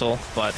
Immortal, but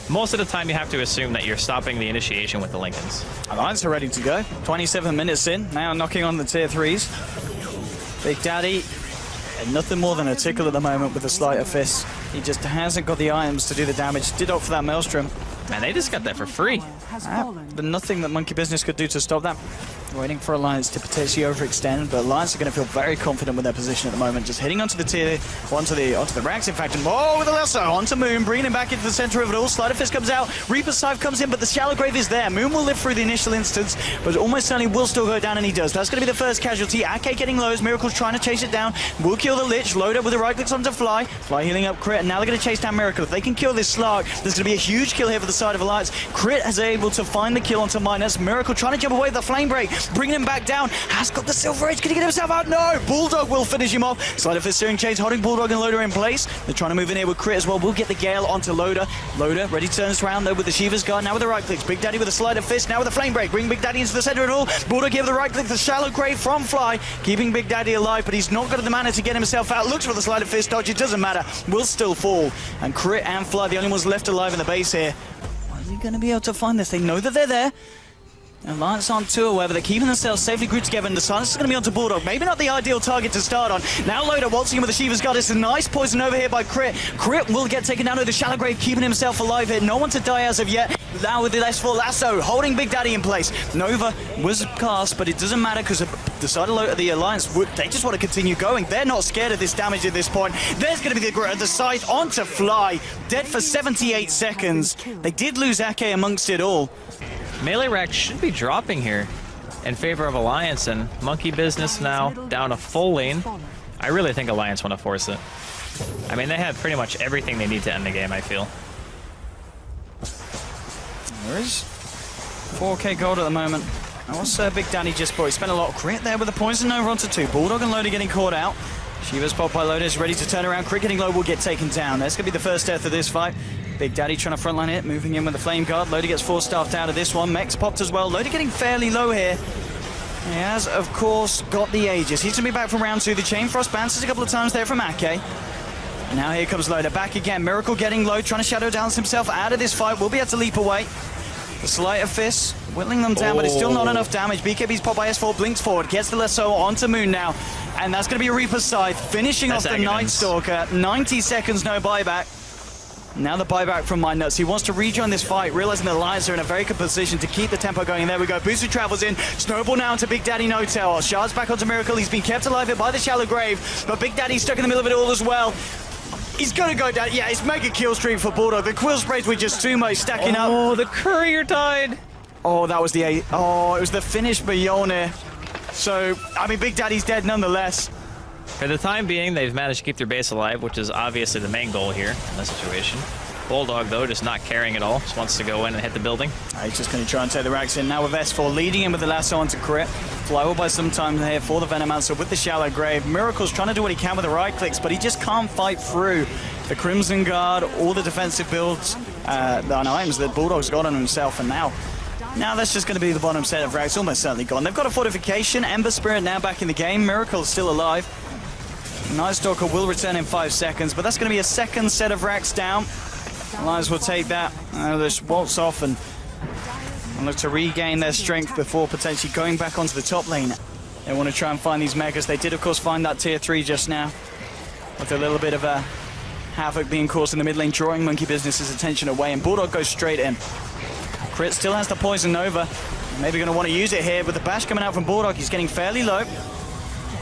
most of the time you have to assume that you're stopping the initiation with the Lincolns. Alliance are ready to go. 27 minutes in, now knocking on the tier 3s. Big Daddy, and nothing more than a tickle at the moment with the Sleight of Fist. He just hasn't got the items to do the damage. Did opt for that Maelstrom. Man, they just got that for free. But nothing that monkeyBusiness could do to stop that. Waiting for Alliance to potentially overextend, but Alliance are going to feel very confident with their position at the moment. Just hitting onto the tier, onto the racks, in fact, and with the lasso onto Moon, bringing him back into the center of it all. Sleight of Fist comes out, Reaper's Scythe comes in, but the Shallow Grave is there. Moon will live through the initial instance, but almost certainly will still go down, and he does. That's going to be the first casualty. Ake getting lows, Miracle's trying to chase it down, will kill the Lich, Loader with the right clicks onto Fly. Fly healing up Crit, and now they're going to chase down Miracle. If they can kill this Slark, there's going to be a huge kill here for the side of Alliance. Crit is able to find the kill onto Minus. Miracle trying to jump away with the Flame Break, bringing him back down. Has got the Silver Edge. Can he get himself out? No! Bulldog will finish him off. Sleight of Fist steering chains, holding Bulldog and Loader in place. They're trying to move in here with Crit as well. We'll get the Gale onto Loader. Loader ready to turn this around though with the Shiva's Guard. Now with the right clicks. Big Daddy with a Sleight of Fist. Now with the Flame Break. Bring Big Daddy into the center of it all. Bulldog give the right click. The Shallow Grave from Fly. Keeping Big Daddy alive, but he's not got the mana to get himself out. Looks for the Sleight of Fist dodge. It doesn't matter. Will still fall. And Crit and Fly, the only ones left alive in the base here. Are they going to be able to find this? They know that they're there. Alliance aren't too aware, but they're keeping themselves safely grouped together, and the silence is going to be onto Bulldog. Maybe not the ideal target to start on. Now Loader waltzing in with the Shiva's Guard. It's a nice poison over here by Crit. Crit will get taken down with the Shallow Grave, keeping himself alive here. No one to die as of yet. Now with the S4 lasso, holding Big Daddy in place. Nova was cast, but it doesn't matter because the side of the Alliance, they just want to continue going. They're not scared of this damage at this point. There's going to be the Scythe onto Fly. Dead for 78 seconds. They did lose Ake amongst it all. Melee rack should be dropping here in favor of Alliance, and monkeyBusiness now down a full lane. I really think Alliance want to force it. I mean, they have pretty much everything they need to end the game, I feel. There is 4k gold at the moment. What's Big Daddy just bought? He spent a lot of Crit there with the poison over onto 2. Bulldog and Loader getting caught out. Shiva's pop by Loader is ready to turn around. Crit getting low will get taken down. That's going to be the first death of this fight. Big Daddy trying to frontline it, moving in with the Flame Guard. Loader gets 4-staffed out of this one. Mech's popped as well. Loader getting fairly low here. He has, of course, got the Aegis. He's going to be back from round 2. The Chain Frost bounces a couple of times there from Ake. And now here comes Loader back again. Miracle getting low, trying to shadow dance himself out of this fight. Will be able to leap away. The Sleight of Fist, whittling them down, but it's still not enough damage. BKB's pop by S4, blinks forward, gets the lasso onto Moon now. And that's going to be a Reaper's Scythe, finishing off the Night Stalker. 90 seconds, no buyback. Now the buyback from Mindnuts. He wants to rejoin this fight, realizing the Alliance are in a very good position to keep the tempo going. And there we go. Booster travels in. Snowball now into Big Daddy No-Tail. Shards back onto Miracle. He's been kept alive here by the Shallow Grave, but Big Daddy's stuck in the middle of it all as well. He's going to go down. Yeah, it's mega kill streak for Bulldog. The quill sprays were just too much stacking up. Oh, the courier died. Oh, that was the it was the finish by Yone. So, I mean, Big Daddy's dead nonetheless. For the time being, they've managed to keep their base alive, which is obviously the main goal here in this situation. Bulldog, though, just not caring at all. Just wants to go in and hit the building. He's just going to try and take the racks in. Now with S4 leading in with the lasso onto Crit. Fly will by some time here for the Venom Answer with the Shallow Grave. Miracle's trying to do what he can with the right clicks, but he just can't fight through the Crimson Guard, all the defensive builds, the items that Bulldog's got on himself. And now that's just going to be the bottom set of racks, almost certainly gone. They've got a fortification. Ember Spirit now back in the game. Miracle's still alive. Night Stalker will return in 5 seconds, but that's going to be a second set of racks down. Alliance will take that. They'll just waltz off and look to regain their strength before potentially going back onto the top lane. They want to try and find these megas. They did, of course, find that tier 3 just now, with a little bit of a havoc being caused in the mid lane, drawing monkeyBusiness's attention away, and Bulldog goes straight in. Crit still has the poison over. Maybe going to want to use it here, but the bash coming out from Bulldog. He's getting fairly low.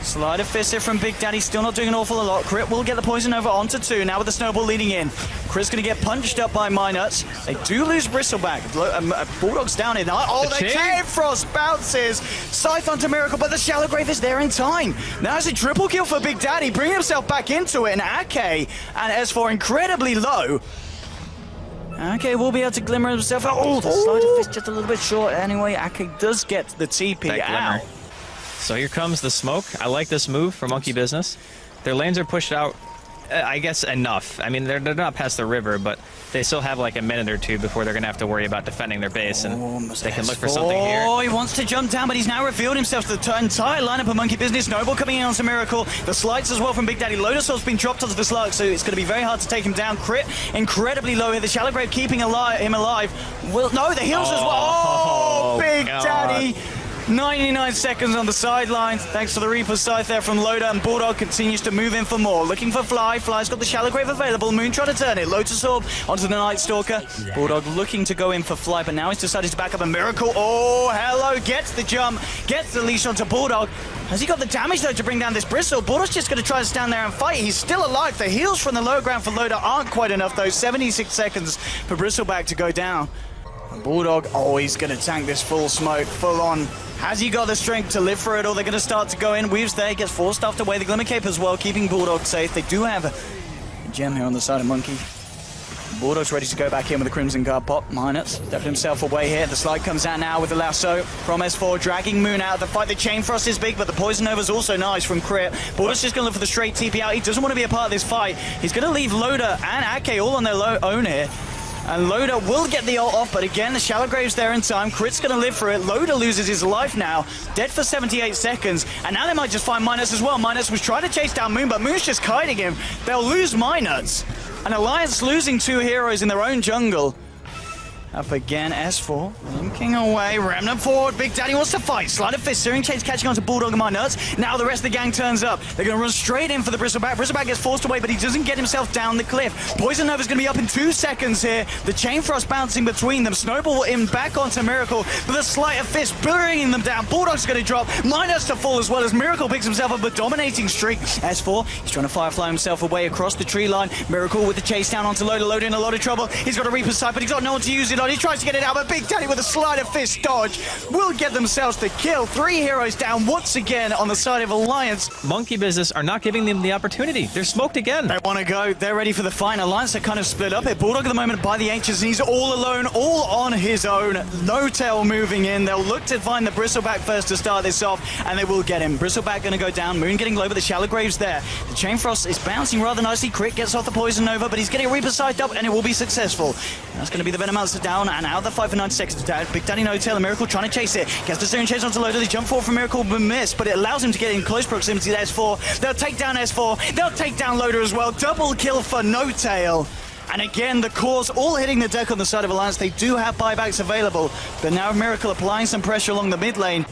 Sleight of Fist here from Big Daddy, still not doing an awful lot. Crit will get the poison over onto 2, now with the snowball leading in. Crit's going to get punched up by Minuts. They do lose Bristleback. Bulldog's down in. Oh, the Chain Frost bounces. Scythe onto Miracle, but the Shallow Grave is there in time. Now it's a triple kill for Big Daddy, bringing himself back into it, and Ake and S4 incredibly low. Ake will be able to glimmer himself out. Oh, the Sleight of Fist just a little bit short. Anyway, Ake does get the TP out. So here comes the smoke. I like this move for monkeyBusiness. Their lanes are pushed out I guess enough. I mean, they're not past the river, but they still have like a minute or two before they're going to have to worry about defending their base, and they can look for something here. Oh, he wants to jump down, but he's now revealed himself to the entire lineup of Monkey Noble coming in onto Miracle. The slides as well from Big Daddy. Lotus's been dropped onto the slug, so it's going to be very hard to take him down. Crit incredibly low here. The Shallow Grave keeping him alive. Well, no, the heals as well. Oh, Big Daddy. 99 seconds on the sidelines, thanks to the Reaper scythe there from Loda, and Bulldog continues to move in for more. Looking for Fly. Fly's got the Shallow Grave available. Moon trying to turn it. Lotus Orb onto the Night Stalker. Bulldog looking to go in for Fly, but now he's decided to back up a Miracle. Oh, hello. Gets the jump. Gets the leash onto Bulldog. Has he got the damage, though, to bring down this Bristle? Bulldog's just going to try to stand there and fight. He's still alive. The heals from the low ground for Loda aren't quite enough, though. 76 seconds for Bristleback to go down. And Bulldog, oh, he's going to tank this full smoke, full on. Has he got the strength to live for it, or they're going to start to go in? Weaves there, gets forced after away the Glimmer Cape as well, keeping Bulldog safe. They do have a gem here on the side of Monkey. Bulldog's ready to go back in with the Crimson Guard pop. Minot stepped himself away here. The slide comes out now with the lasso from S4, dragging Moon out of the fight. The Chain Frost is big, but the Poison Nova's also nice from Crit. Bulldog's just going to look for the straight TP out. He doesn't want to be a part of this fight. He's going to leave Loda and Ake all on their own here. And Loda will get the ult off, but again, the Shallow Grave's there in time. Crit's going to live for it. Loda loses his life now, dead for 78 seconds. And now they might just find Minus as well. Minus was trying to chase down Moon, but Moon's just kiting him. They'll lose Minus. And Alliance losing 2 heroes in their own jungle. Up again, S4, linking away, Remnant forward, Big Daddy wants to fight, Sleight of Fist, Searing Chain's catching on to Bulldog and my nuts. Now the rest of the gang turns up. They're going to run straight in for the Bristleback. Bristleback gets forced away, but he doesn't get himself down the cliff. Poison Nova's going to be up in 2 seconds here. The Chain Frost bouncing between them. Snowball in back onto Miracle, but the Sleight of Fist bringing them down. Bulldog's going to drop, Minus to fall as well as Miracle picks himself up a dominating streak. S4, he's trying to Firefly himself away across the tree line. Miracle with the chase down onto Loda. Loda in a lot of trouble. He's got a Reaper's Sight, but he's got no one to use it on. He tries to get it out, but Big Daddy with a Sleight of Fist dodge will get themselves the kill. 3 heroes down once again on the side of Alliance. Monkey Business are not giving them the opportunity. They're smoked again. They want to go. They're ready for the fight. Alliance are kind of split up here. Bulldog at the moment by the Ancients, and he's all alone, all on his own. No tail moving in. They'll look to find the Bristleback first to start this off, and they will get him. Bristleback going to go down. Moon getting low, but the Shallow Grave's there. The Chain Frost is bouncing rather nicely. Crit gets off the Poison Nova, but he's getting Reaper Sight up, and it will be successful. That's going to be the Venomancer down, and out of the fight for 90 seconds. Big Daddy no tail, and Miracle trying to chase it. Gets the Searing Chains onto Loda. They jump forward from Miracle, but miss, but it allows him to get in close proximity to S4. They'll take down S4. They'll take down Loda as well. Double kill for no tail. And again, the cores all hitting the deck on the side of Alliance. They do have buybacks available, but now Miracle applying some pressure along the mid lane.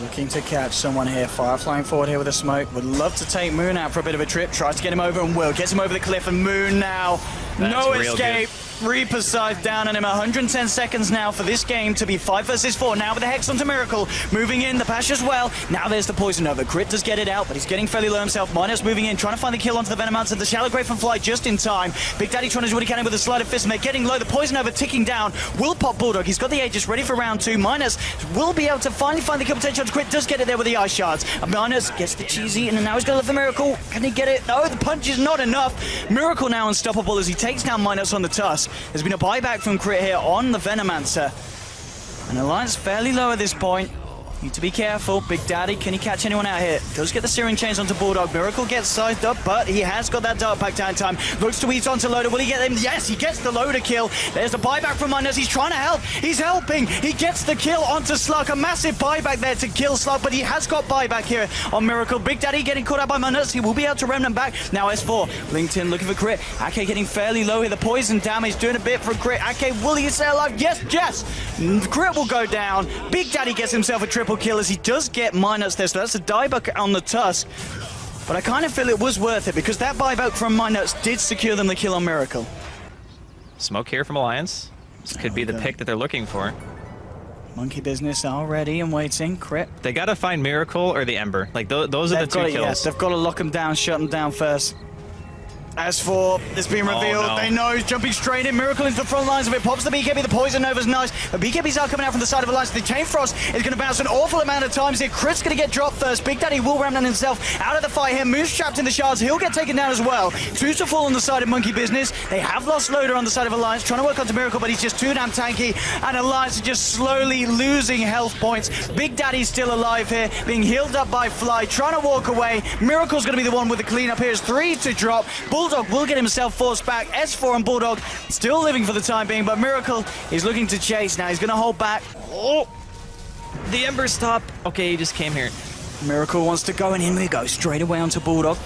Looking to catch someone here. Fireflying forward here with a smoke. Would love to take Moon out for a bit of a trip. Tries to get him over and will. Gets him over the cliff, and Moon now. No escape. Reaper Scythe down on him. 110 seconds now for this game to be 5 versus 4. Now with the Hex onto Miracle. Moving in, the Pash as well. Now there's the Poison Nova. Crit does get it out, but he's getting fairly low himself. Minus moving in, trying to find the kill onto the Venomancer. The Shallow Grave from Fly just in time. Big Daddy trying to do what he can with a Sleight of Fist, and they're getting low. The Poison Nova ticking down. Will pop Bulldog. He's got the Aegis ready for round 2. Minus will be able to finally find the kill potential. Crit does get it there with the Ice Shards. Minus gets the cheesy, and now he's going to look for Miracle. Can he get it? No, the punch is not enough. Miracle now unstoppable as he takes down Minus on the Tusk. There's been a buyback from Crit here on the Venomancer. And Alliance fairly low at this point. Need to be careful. Big Daddy, can he catch anyone out here? Does get the Searing Chains onto Bulldog. Miracle gets sized up, but he has got that Dark Pack down time. Looks to weave onto Loda. Will he get him? Yes, he gets the Loda kill. There's a buyback from Minus. He's trying to help. He's helping. He gets the kill onto Slug. A massive buyback there to kill Slug, but he has got buyback here on Miracle. Big Daddy getting caught out by Minus. He will be able to remnant back. Now S4 linked in, looking for Crit. Ake getting fairly low here. The poison damage doing a bit for Crit. Ake, will he stay alive? Yes, yes. Crit will go down. Big Daddy gets himself a triple kill as he does get Minus there, so that's a dieback on the Tusk. But I kind of feel it was worth it because that buyback from Minus did secure them the kill on Miracle. Smoke here from Alliance. This could be the pick that they're looking for. Monkey Business all ready and waiting. Crit. They got to find Miracle or the Ember. Like those are the two kills. Yes, they've got to lock them down, shut them down first. S4 is being revealed. Oh, no. They know he's jumping straight in. Miracle into the front lines of it. Pops the BKB. The Poison Nova's nice. But BKBs are coming out from the side of Alliance. The Chain Frost is going to bounce an awful amount of times here. Crit's going to get dropped first. Big Daddy will remnant himself out of the fight here. Moon's trapped in the shards. He'll get taken down as well. Two to fall on the side of monkeyBusiness. They have lost Loader on the side of Alliance. Trying to work onto Miracle, but he's just too damn tanky. And Alliance is just slowly losing health points. Big Daddy's still alive here. Being healed up by Fly. Trying to walk away. Miracle's going to be the one with the cleanup here. It's 3 to drop. Bulldog will get himself forced back. S4 and Bulldog still living for the time being, but Miracle is looking to chase now. He's going to hold back. Oh, the Ember stop. Okay, he just came here. Miracle wants to go, and in we go. Straight away onto Bulldog.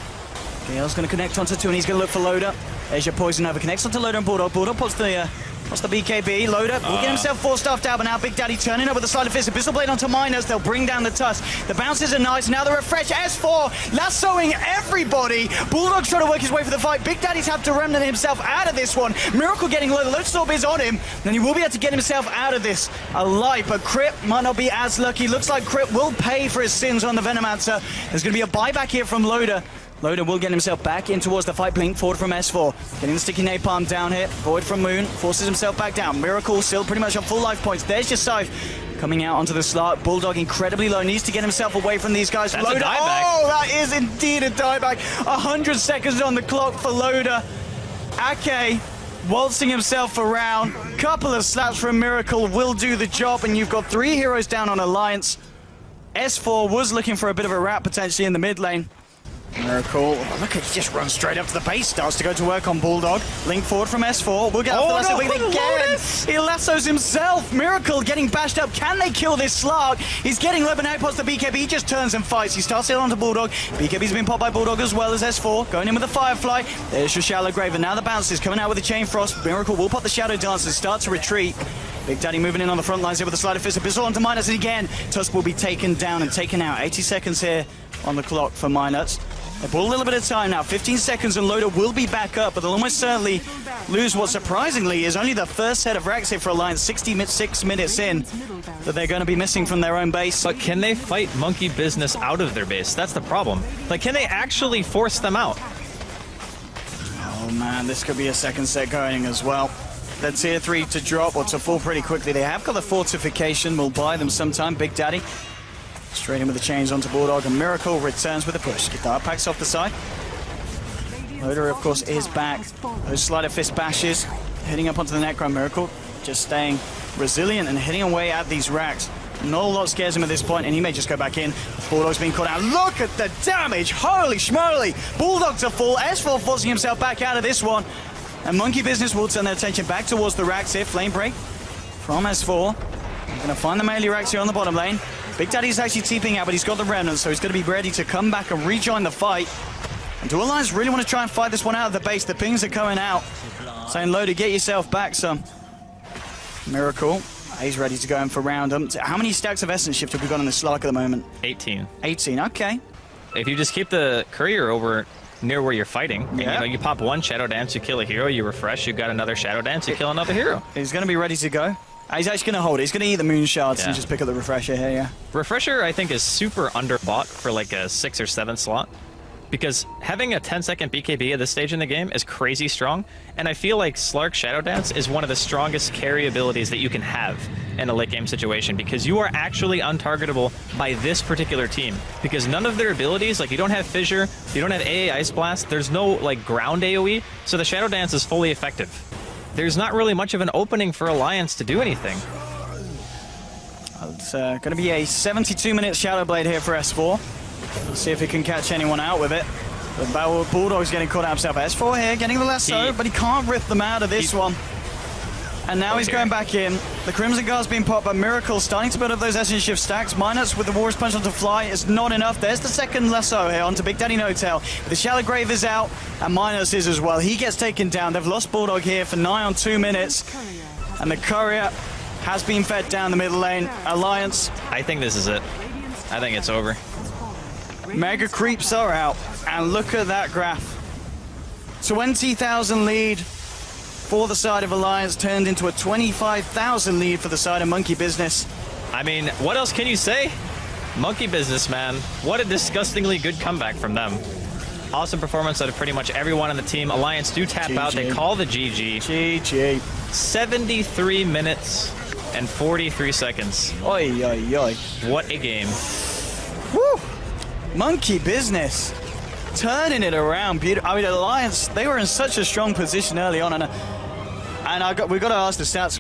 Gale's going to connect onto 2, and he's going to look for Loader. There's your Poison Over. Connects onto Loader and Bulldog. Bulldog puts the BKB. Loader will get himself forced off down, but now Big Daddy turning over the side of Fist. Abyssal Blade onto Miners. They'll bring down the Tusk. The bounces are nice. Now the refresh. S4 lassoing everybody. Bulldog's trying to work his way for the fight. Big Daddy's had to remnant himself out of this one. Miracle getting low. The Load Storm is on him, and he will be able to get himself out of this alive. But Crit might not be as lucky. Looks like Crit will pay for his sins on the Venomancer. There's going to be a buyback here from Loader. Loader will get himself back in towards the fight. Blink forward from S4. Getting the sticky napalm down here. Void from Moon. Forces himself back down. Miracle still pretty much on full life points. There's your Scythe coming out onto the slot. Bulldog incredibly low. Needs to get himself away from these guys. That's Loader. a dieback. Oh, that is indeed a dieback. 100 seconds on the clock for Loader. Ake waltzing himself around. Couple of slaps from Miracle will do the job. And you've got 3 heroes down on Alliance. S4 was looking for a bit of a wrap potentially in the mid lane. Miracle, look at he just runs straight up to the base, starts to go to work on Bulldog. Link forward from S4, we'll get off the lasso again. He lassos himself. Miracle getting bashed up. Can they kill this Slark? He's getting low, but now he pops the BKB. He just turns and fights. He starts it onto Bulldog. BKB's been popped by Bulldog as well as S4. Going in with the Firefly. There's your Shallow Grave, and now the bounce is coming out with the Chain Frost. Miracle will pop the Shadow Dance and start to retreat. Big Daddy moving in on the front lines here with the Sleight of Fist. Abyssal onto Minus, and again, Tusk will be taken down and taken out. 80 seconds here on the clock for Minus. They bought a little bit of time now. 15 seconds and Loader will be back up, but they'll almost certainly lose what surprisingly is only the first set of racks here for Alliance. 66 minutes in that they're going to be missing from their own base. But can they fight monkeyBusiness out of their base? That's the problem. Like, can they actually force them out? Oh man, this could be a second set going as well. The tier 3 to drop or to fall pretty quickly. They have got the fortification. Will buy them some time. Big Daddy straight in with the chains onto Bulldog, and Miracle returns with a push. Guitar packs off the side. Loader, of course, is back. Those Sleight of Fist bashes heading up onto the Necron. Miracle just staying resilient and hitting away at these racks. Not a lot scares him at this point, and he may just go back in. Bulldog's being caught out. Look at the damage! Holy schmoly! Bulldog to fall. S4 forcing himself back out of this one. And monkeyBusiness will turn their attention back towards the racks here. Flame break from S4. They're going to find the melee racks here on the bottom lane. Big Daddy's actually TPing out, but he's got the remnant, so he's going to be ready to come back and rejoin the fight. And do Alliance really want to try and fight this one out of the base? The pings are coming out, saying, Loader, get yourself back some. Miracle, he's ready to go in for round. How many stacks of Essence Shift have we got on this Slark at the moment? 18. 18, okay. If you just keep the courier over near where you're fighting, and, Yeah. you know, you pop one Shadow Dance, you kill a hero, you refresh, you got another Shadow Dance, you kill another hero. He's going to be ready to go. He's actually going to hold it. He's going to eat the moon shards and just pick up the refresher here, yeah. Refresher, I think, is super underbought for like a 6 or 7 slot, because having a 10-second BKB at this stage in the game is crazy strong, and I feel like Slark Shadow Dance is one of the strongest carry abilities that you can have in a late game situation, because you are actually untargetable by this particular team, because none of their abilities, like you don't have Fissure, you don't have AA Ice Blast, there's no like ground AoE, so the Shadow Dance is fully effective. There's not really much of an opening for Alliance to do anything. It's going to be a 72-minute Shadow Blade here for S4. Let's see if he can catch anyone out with it. But Bulldog's getting caught out himself. S4 here, getting the lasso, but he can't rip them out of this one. And now he's going back in. The Crimson Guard's being popped by Miracle, starting to build up those Essence Shift stacks. Minus with the Warrior's Punch onto Fly is not enough. There's the second lasso here onto Big Daddy No-Tail. The Shallow Grave is out, and Minus is as well. He gets taken down. They've lost Bulldog here for nigh on 2 minutes. And the Courier has been fed down the middle lane. Alliance. I think this is it. I think it's over. Mega Creeps are out. And look at that graph. 20,000 lead for the side of Alliance turned into a 25,000 lead for the side of monkeyBusiness. I mean, what else can you say? monkeyBusiness, man. What a disgustingly good comeback from them. Awesome performance out of pretty much everyone on the team. Alliance do tap out. They call the GG. GG. 73 minutes and 43 seconds. Oi, oi, oi. What a game. Woo! Monkey Business turning it around. Beautiful. I mean, Alliance, they were in such a strong position early on, and we've got to ask the stats